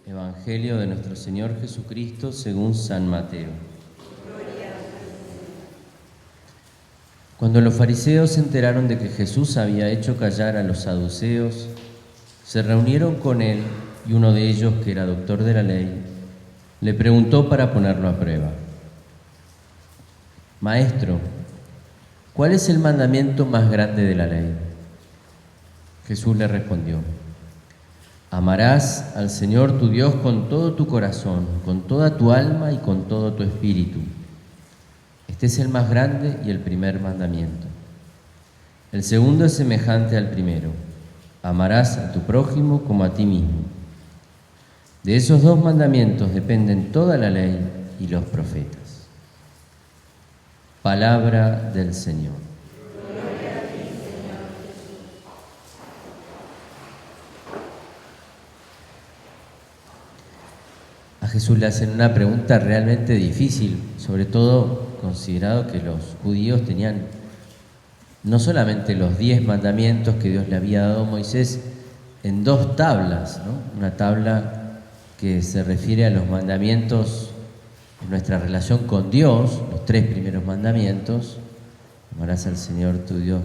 Evangelio de nuestro Señor Jesucristo según San Mateo. Cuando los fariseos se enteraron de que Jesús había hecho callar a los saduceos, se reunieron con él y uno de ellos, que era doctor de la ley, le preguntó para ponerlo a prueba: Maestro, ¿cuál es el mandamiento más grande de la ley? Jesús le respondió: Amarás al Señor tu Dios con todo tu corazón, con toda tu alma y con todo tu espíritu. Este es el más grande y el primer mandamiento. El segundo es semejante al primero: amarás a tu prójimo como a ti mismo. De esos dos mandamientos dependen toda la ley y los profetas. Palabra del Señor. A Jesús le hacen una pregunta realmente difícil, sobre todo considerado que los judíos tenían no solamente los 10 mandamientos que Dios le había dado a Moisés en 2 tablas, ¿no? Una tabla que se refiere a los mandamientos en nuestra relación con Dios, los 3 primeros mandamientos: amarás al Señor tu Dios,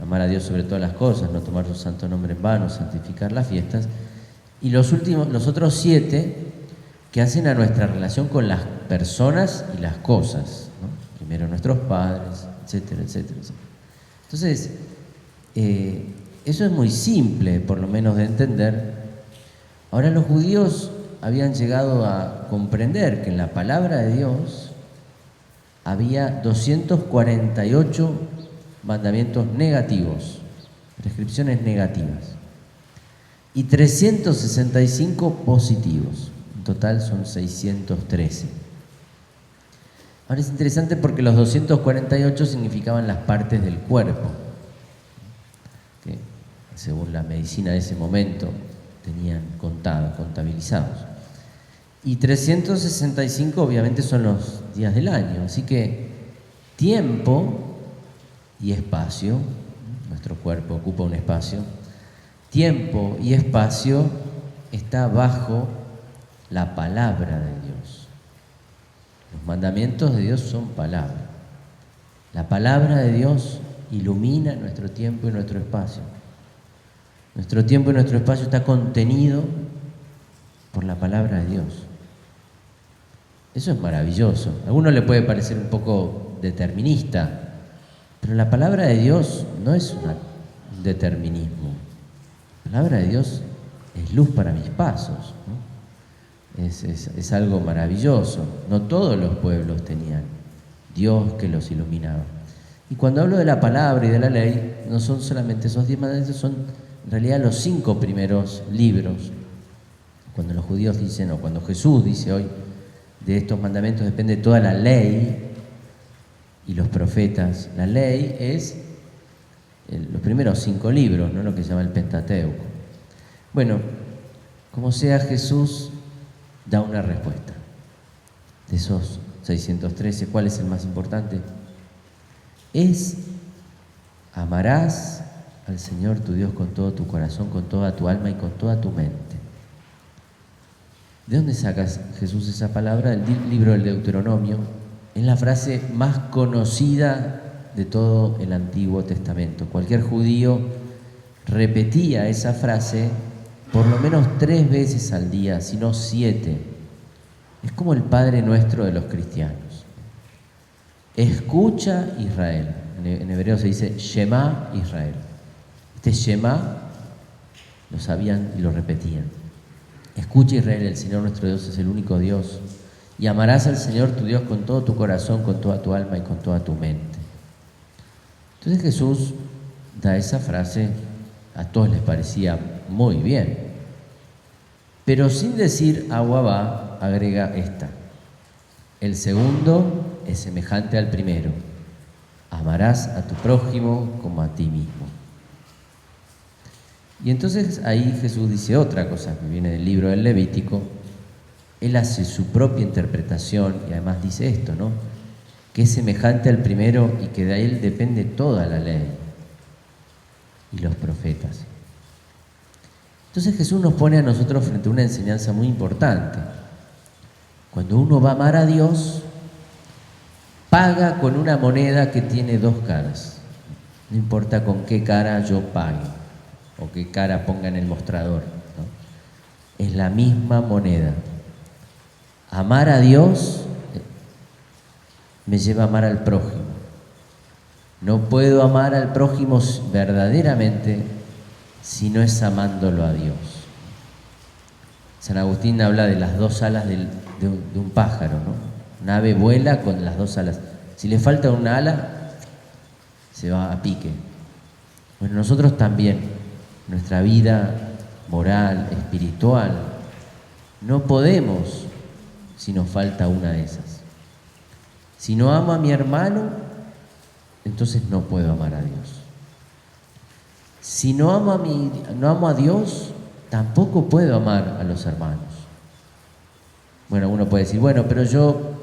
amar a Dios sobre todas las cosas, no tomar su santo nombre en vano, santificar las fiestas, y los otros 7 que hacen a nuestra relación con las personas y las cosas, ¿no? Primero nuestros padres, etcétera, etcétera, etcétera. Entonces, eso es muy simple, por lo menos, de entender. Ahora, los judíos habían llegado a comprender que en la palabra de Dios había 248 mandamientos negativos, prescripciones negativas, y 365 positivos. En total son 613. Ahora es interesante porque los 248 significaban las partes del cuerpo, que según la medicina de ese momento tenían contabilizados. Y 365 obviamente son los días del año, así que tiempo y espacio, nuestro cuerpo ocupa un espacio, tiempo y espacio está bajo la palabra de Dios. Los mandamientos de Dios son palabra. La palabra de Dios ilumina nuestro tiempo y nuestro espacio. Nuestro tiempo y nuestro espacio está contenido por la palabra de Dios. Eso es maravilloso. A alguno le puede parecer un poco determinista, pero la palabra de Dios no es un determinismo. La palabra de Dios es luz para mis pasos, ¿no? Es algo maravilloso. No todos los pueblos tenían Dios que los iluminaba. Y cuando hablo de la palabra y de la ley, no son solamente esos 10 mandamientos, son en realidad los 5 primeros libros. Cuando los judíos dicen, o cuando Jesús dice hoy, de estos mandamientos depende toda la ley y los profetas. La ley es los primeros 5 libros, no lo que se llama el Pentateuco. Bueno, como sea, Jesús da una respuesta. De esos 613, ¿cuál es el más importante? Es: amarás al Señor tu Dios con todo tu corazón, con toda tu alma y con toda tu mente. ¿De dónde sacas, Jesús, esa palabra? Del libro del Deuteronomio. Es la frase más conocida de todo el Antiguo Testamento. Cualquier judío repetía esa frase por lo menos 3 veces al día, si no 7. Es como el Padre Nuestro de los cristianos. Escucha, Israel. En hebreo se dice Shema Israel. Este Shema lo sabían y lo repetían. Escucha, Israel, el Señor nuestro Dios es el único Dios, y amarás al Señor tu Dios con todo tu corazón, con toda tu alma y con toda tu mente. Entonces Jesús da esa frase, a todos les parecía muy bien, pero sin decir agua va, agrega esta: el segundo es semejante al primero: amarás a tu prójimo como a ti mismo. Y entonces ahí Jesús dice otra cosa que viene del libro del Levítico. Él hace su propia interpretación y además dice esto, ¿no? Que es semejante al primero y que de él depende toda la ley y los profetas. Entonces Jesús nos pone a nosotros frente a una enseñanza muy importante. Cuando uno va a amar a Dios, paga con una moneda que tiene dos caras. No importa con qué cara yo pague o qué cara ponga en el mostrador, ¿no? Es la misma moneda. Amar a Dios me lleva a amar al prójimo. No puedo amar al prójimo verdaderamente si no es amándolo a Dios. San Agustín habla de las dos alas de un pájaro, ¿no? Un ave vuela con las dos alas. Si le falta una ala, se va a pique. Bueno, nosotros también, nuestra vida moral, espiritual, no podemos si nos falta una de esas. Si no amo a mi hermano, entonces no puedo amar a Dios. Si no amo a Dios, tampoco puedo amar a los hermanos. Bueno, uno puede decir, bueno, pero yo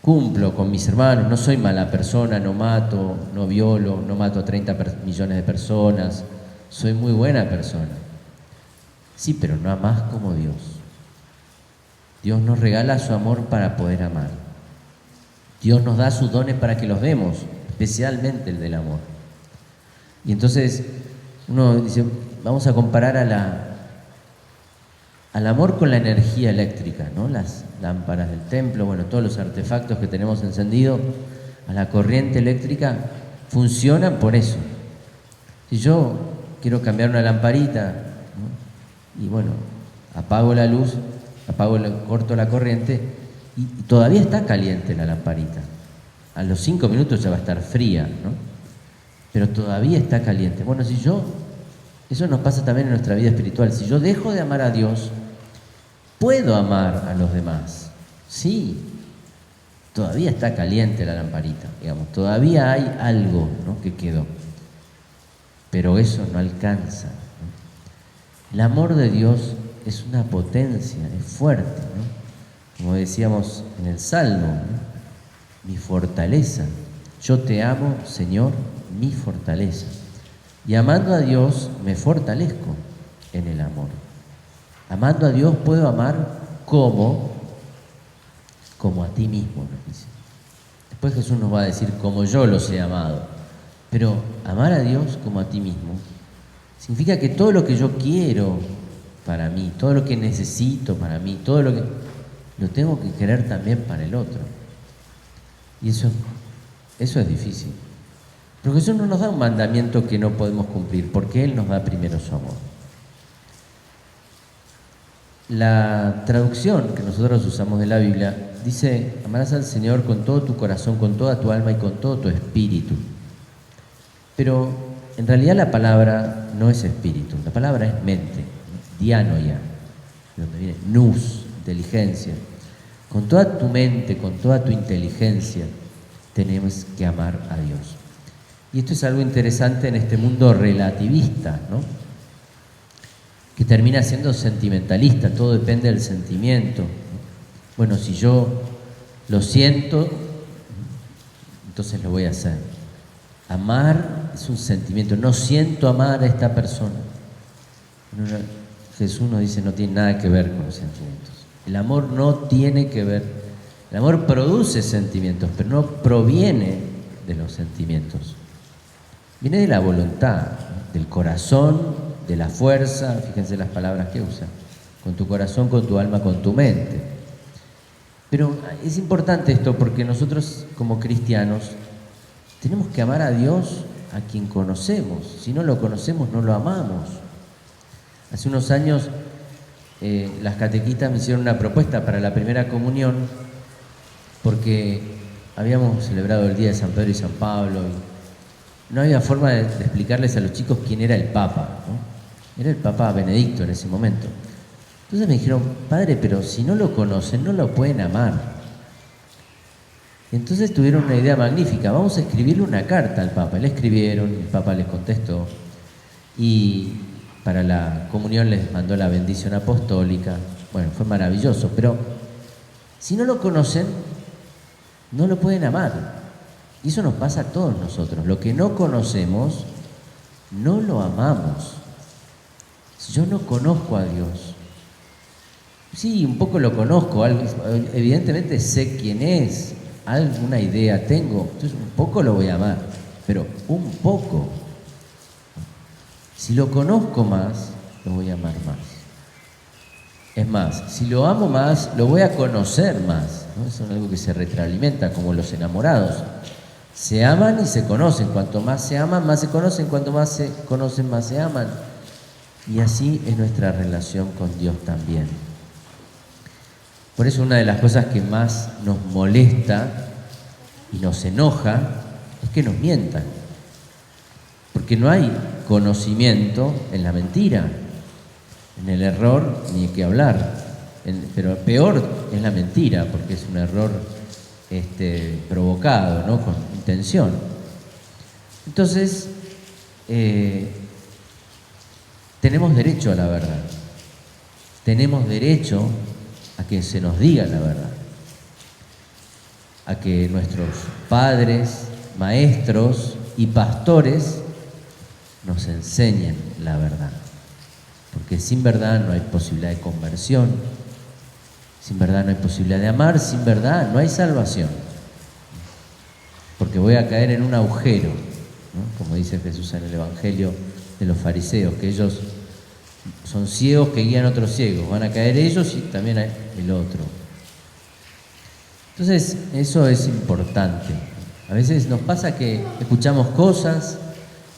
cumplo con mis hermanos, no soy mala persona, no mato, no violo, no mato a 30 millones de personas, soy muy buena persona. Sí, pero no amás como Dios. Dios nos regala su amor para poder amar. Dios nos da sus dones para que los demos, especialmente el del amor. Y entonces uno dice, vamos a comparar al amor con la energía eléctrica, ¿no? Las lámparas del templo, bueno, todos los artefactos que tenemos encendidos, a la corriente eléctrica, funcionan por eso. Si yo quiero cambiar una lamparita, ¿no? Y bueno, apago la luz, corto la corriente y todavía está caliente la lamparita. A los 5 minutos ya va a estar fría, ¿no? Pero todavía está caliente. Bueno, eso nos pasa también en nuestra vida espiritual. Si yo dejo de amar a Dios, puedo amar a los demás. Sí, todavía está caliente la lamparita, digamos, todavía hay algo, ¿no?, que quedó. Pero eso no alcanza, ¿no? El amor de Dios es una potencia, es fuerte, ¿no? Como decíamos en el Salmo, ¿no? Mi fortaleza. Yo te amo, Señor, mi fortaleza. Y amando a Dios me fortalezco en el amor. Amando a Dios puedo amar como a ti mismo, nos dice. Después Jesús nos va a decir como yo los he amado. Pero amar a Dios como a ti mismo significa que todo lo que yo quiero para mí, todo lo que necesito para mí, todo lo tengo que querer también para el otro. Y eso es difícil. Pero Jesús no nos da un mandamiento que no podemos cumplir, porque Él nos da primero su amor. La traducción que nosotros usamos de la Biblia dice, amarás al Señor con todo tu corazón, con toda tu alma y con todo tu espíritu. Pero en realidad la palabra no es espíritu, la palabra es mente, dianoia, de donde viene nous, inteligencia. Con toda tu mente, con toda tu inteligencia, tenemos que amar a Dios. Y esto es algo interesante en este mundo relativista, ¿no?, que termina siendo sentimentalista, todo depende del sentimiento. Bueno, si yo lo siento, entonces lo voy a hacer. Amar es un sentimiento, no siento amar a esta persona. Jesús nos dice no tiene nada que ver con los sentimientos. El amor no tiene que ver, el amor produce sentimientos, pero no proviene de los sentimientos. Viene de la voluntad, ¿no?, del corazón, de la fuerza, fíjense las palabras que usa, con tu corazón, con tu alma, con tu mente. Pero es importante esto porque nosotros como cristianos tenemos que amar a Dios a quien conocemos. Si no lo conocemos, no lo amamos. Hace unos años las catequistas me hicieron una propuesta para la primera comunión porque habíamos celebrado el día de San Pedro y San Pablo y no había forma de explicarles a los chicos quién era el Papa, ¿no? Era el Papa Benedicto en ese momento. Entonces me dijeron, padre, pero si no lo conocen, no lo pueden amar. Entonces tuvieron una idea magnífica, vamos a escribirle una carta al Papa. Le escribieron, el Papa les contestó y para la comunión les mandó la bendición apostólica. Bueno, fue maravilloso, pero si no lo conocen, no lo pueden amar. Y eso nos pasa a todos nosotros. Lo que no conocemos, no lo amamos. Si yo no conozco a Dios, sí, un poco lo conozco, evidentemente sé quién es, alguna idea tengo, entonces un poco lo voy a amar, pero un poco. Si lo conozco más, lo voy a amar más. Es más, si lo amo más, lo voy a conocer más, ¿no? Eso es algo que se retroalimenta, como los enamorados. Se aman y se conocen. Cuanto más se aman, más se conocen. Cuanto más se conocen, más se aman. Y así es nuestra relación con Dios también. Por eso una de las cosas que más nos molesta y nos enoja es que nos mientan. Porque no hay conocimiento en la mentira. En el error ni hay que hablar. Pero peor es la mentira, porque es un error provocado, ¿no? Con intención. Entonces, tenemos derecho a la verdad. Tenemos derecho a que se nos diga la verdad. A que nuestros padres, maestros y pastores nos enseñen la verdad. Porque sin verdad no hay posibilidad de conversión, sin verdad no hay posibilidad de amar, sin verdad no hay salvación. Porque voy a caer en un agujero, ¿no? Como dice Jesús en el Evangelio de los fariseos, que ellos son ciegos que guían a otros ciegos, van a caer ellos y también el otro. Entonces, eso es importante. A veces nos pasa que escuchamos cosas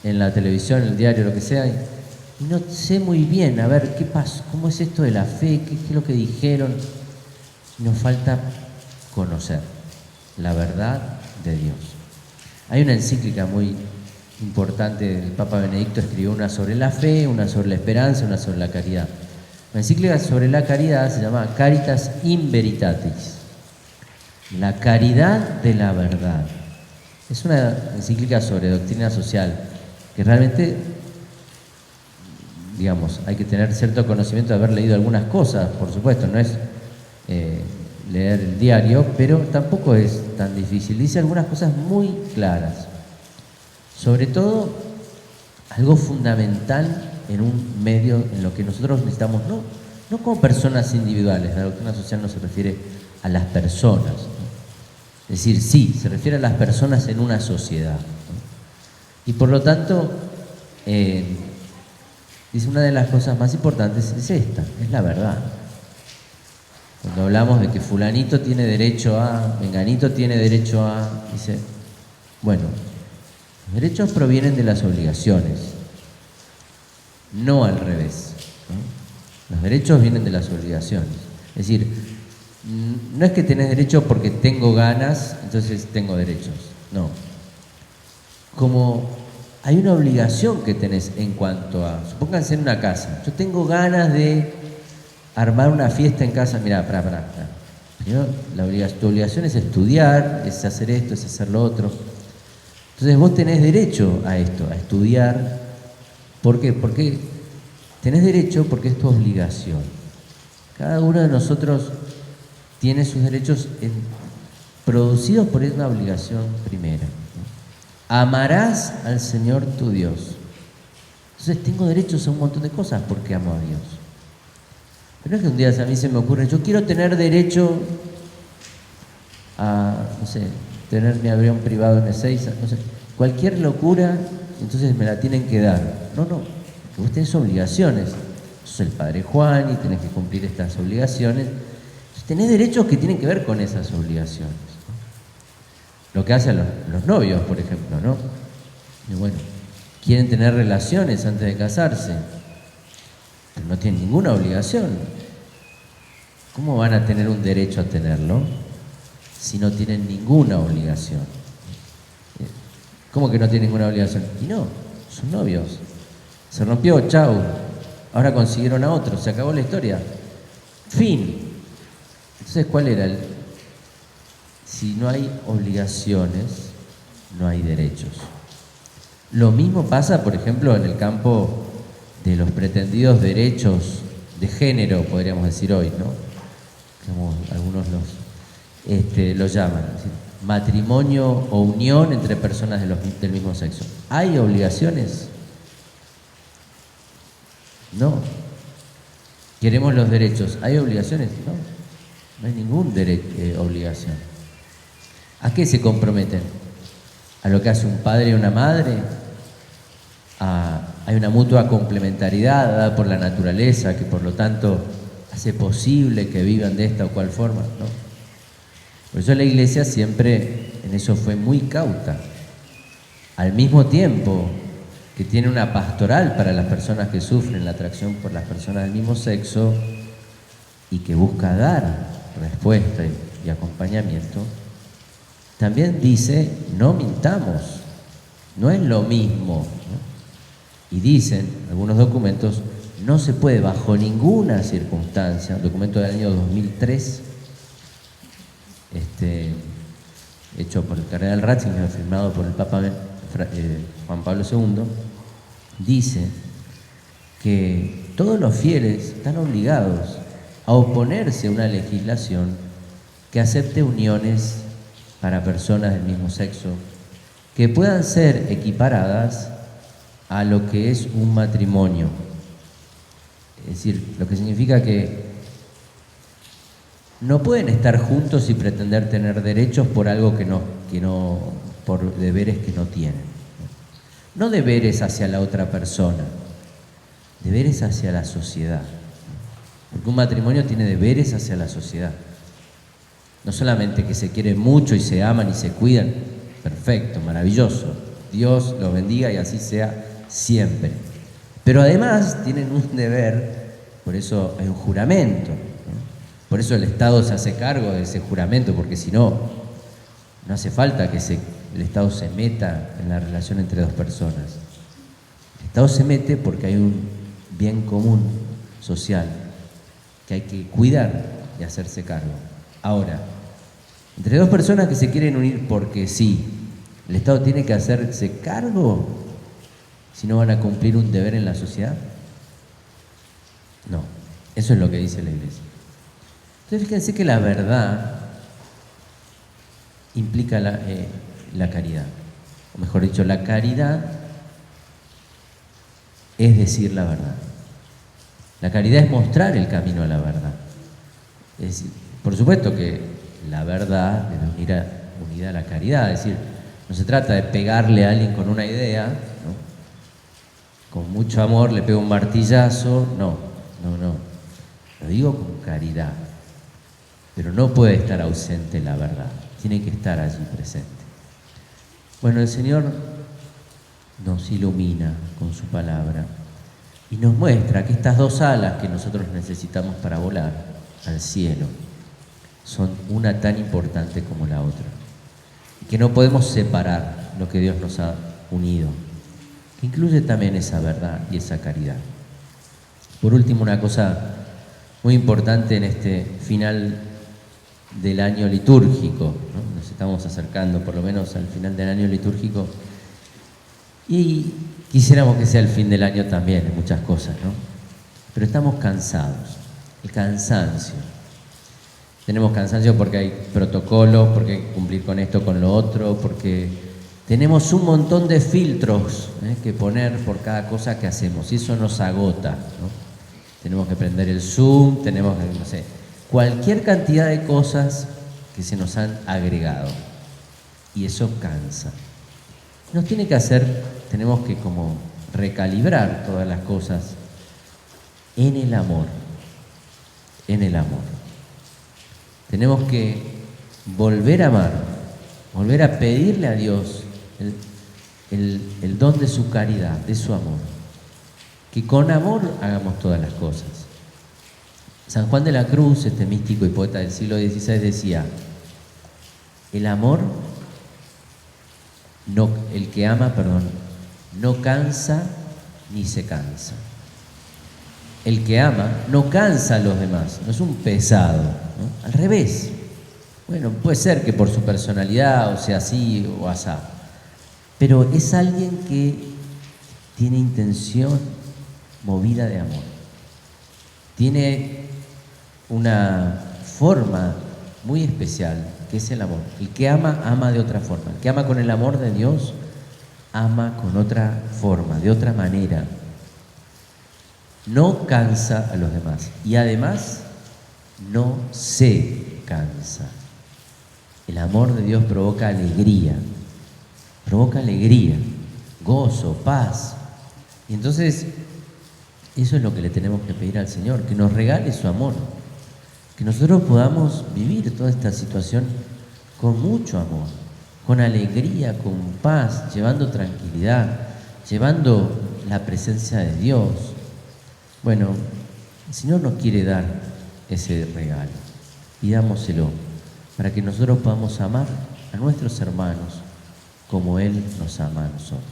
en la televisión, en el diario, lo que sea, y no sé muy bien, a ver, ¿qué pasó? ¿Cómo es esto de la fe? ¿Qué es lo que dijeron? Nos falta conocer la verdad de Dios. Hay una encíclica muy importante del Papa Benedicto, escribió una sobre la fe, una sobre la esperanza, una sobre la caridad. La encíclica sobre la caridad se llama Caritas in Veritatis, la caridad de la verdad. Es una encíclica sobre doctrina social que realmente, digamos, hay que tener cierto conocimiento de haber leído algunas cosas, por supuesto, no es leer el diario, pero tampoco es tan difícil. Dice algunas cosas muy claras. Sobre todo, algo fundamental en un medio en lo que nosotros necesitamos, no como personas individuales, la doctrina social no se refiere a las personas, ¿no? Es decir, sí, se refiere a las personas en una sociedad, ¿no? Y por lo tanto, dice, una de las cosas más importantes es esta, es la verdad. Cuando hablamos de que fulanito tiene derecho a, menganito tiene derecho a, dice, bueno, los derechos provienen de las obligaciones, no al revés, ¿no? Los derechos vienen de las obligaciones. Es decir, no es que tenés derecho porque tengo ganas, entonces tengo derechos. No. Como hay una obligación que tenés en cuanto a, supónganse en una casa, yo tengo ganas de armar una fiesta en casa, mirá, pará. Primero, tu obligación es estudiar, es hacer esto, es hacer lo otro. Entonces vos tenés derecho a esto, a estudiar. ¿Por qué? Porque tenés derecho porque es tu obligación. Cada uno de nosotros tiene sus derechos producidos por una obligación primera, ¿no? Amarás al Señor tu Dios. Entonces tengo derechos a un montón de cosas porque amo a Dios. Pero no es que un día a mí se me ocurre, yo quiero tener derecho a, no sé, tener mi avión privado en Ezeiza, no sé, cualquier locura, entonces me la tienen que dar. No, porque vos tenés obligaciones. Sos el Padre Juan y tenés que cumplir estas obligaciones. Entonces, tenés derechos que tienen que ver con esas obligaciones, ¿no? Lo que hacen los novios, por ejemplo, ¿no? Y bueno, quieren tener relaciones antes de casarse, pero no tienen ninguna obligación. ¿Cómo van a tener un derecho a tenerlo si no tienen ninguna obligación? ¿Cómo que no tienen ninguna obligación? Y no, son novios. Se rompió, chau. Ahora consiguieron a otro, se acabó la historia. Fin. Entonces, ¿cuál era el? Si no hay obligaciones, no hay derechos. Lo mismo pasa, por ejemplo, en el campo de los pretendidos derechos de género, podríamos decir hoy, ¿no? Como algunos los llaman, es decir, matrimonio o unión entre personas del mismo sexo. ¿Hay obligaciones? No. Queremos los derechos. ¿Hay obligaciones? No. No hay ningún obligación. ¿A qué se comprometen? ¿A lo que hace un padre y una madre? Hay una mutua complementariedad dada por la naturaleza que por lo tanto hace posible que vivan de esta o cual forma, ¿no? Por eso la Iglesia siempre en eso fue muy cauta. Al mismo tiempo que tiene una pastoral para las personas que sufren la atracción por las personas del mismo sexo y que busca dar respuesta y acompañamiento, también dice, no mintamos, no es lo mismo, ¿no? Y dicen algunos documentos, no se puede bajo ninguna circunstancia, un documento del año 2003, hecho por el cardenal Ratzinger, firmado por el Papa Juan Pablo II, dice que todos los fieles están obligados a oponerse a una legislación que acepte uniones para personas del mismo sexo que puedan ser equiparadas a lo que es un matrimonio. Es decir, lo que significa que no pueden estar juntos y pretender tener derechos por algo por deberes que no tienen. No deberes hacia la otra persona, deberes hacia la sociedad. Porque un matrimonio tiene deberes hacia la sociedad. No solamente que se quieren mucho y se aman y se cuidan, perfecto, maravilloso. Dios los bendiga y así sea siempre. Pero además tienen un deber, por eso hay un juramento, ¿no? Por eso el Estado se hace cargo de ese juramento, porque si no, no hace falta que el Estado se meta en la relación entre dos personas. El Estado se mete porque hay un bien común social que hay que cuidar y hacerse cargo. Ahora, entre dos personas que se quieren unir porque sí, ¿el Estado tiene que hacerse cargo si no van a cumplir un deber en la sociedad? No, eso es lo que dice la Iglesia. Entonces fíjense que la verdad implica la caridad, o mejor dicho, la caridad es decir la verdad. La caridad es mostrar el camino a la verdad. Es decir, por supuesto que la verdad debe unida a la caridad, es decir, no se trata de pegarle a alguien con una idea, ¿no? Con mucho amor le pego un martillazo, no. Lo digo con caridad, pero no puede estar ausente la verdad, tiene que estar allí presente. Bueno, el Señor nos ilumina con su palabra y nos muestra que estas dos alas que nosotros necesitamos para volar al cielo son una tan importante como la otra, y que no podemos separar lo que Dios nos ha unido, que incluye también esa verdad y esa caridad. Por último, una cosa muy importante en este final del año litúrgico, ¿no? Nos estamos acercando por lo menos al final del año litúrgico y quisiéramos que sea el fin del año también en muchas cosas, ¿no? Pero estamos cansados, el cansancio. Tenemos cansancio porque hay protocolos, porque hay que cumplir con esto, con lo otro, porque tenemos un montón de filtros que poner por cada cosa que hacemos y eso nos agota, ¿no? Tenemos que prender el Zoom, tenemos que, no sé, cualquier cantidad de cosas que se nos han agregado y eso cansa. Nos tiene que hacer, tenemos que como recalibrar todas las cosas en el amor, en el amor. Tenemos que volver a amar, volver a pedirle a Dios el don de su caridad, de su amor. Que con amor hagamos todas las cosas. San Juan de la Cruz, este místico y poeta del siglo XVI, decía, el amor, el que ama, no cansa ni se cansa. El que ama no cansa a los demás, no es un pesado, ¿no? Al revés. Bueno, puede ser que por su personalidad o sea así o asá, pero es alguien que tiene intención movida de amor. Tiene una forma muy especial, que es el amor. El que ama, ama de otra forma. El que ama con el amor de Dios, ama con otra forma, de otra manera. no cansa a los demás y además no se cansa. El amor de Dios provoca alegría, gozo, paz. Y entonces eso es lo que le tenemos que pedir al Señor, que nos regale su amor, que nosotros podamos vivir toda esta situación con mucho amor, con alegría, con paz, llevando tranquilidad, llevando la presencia de Dios. Bueno, el Señor nos quiere dar ese regalo, pidámoselo, para que nosotros podamos amar a nuestros hermanos como Él nos ama a nosotros.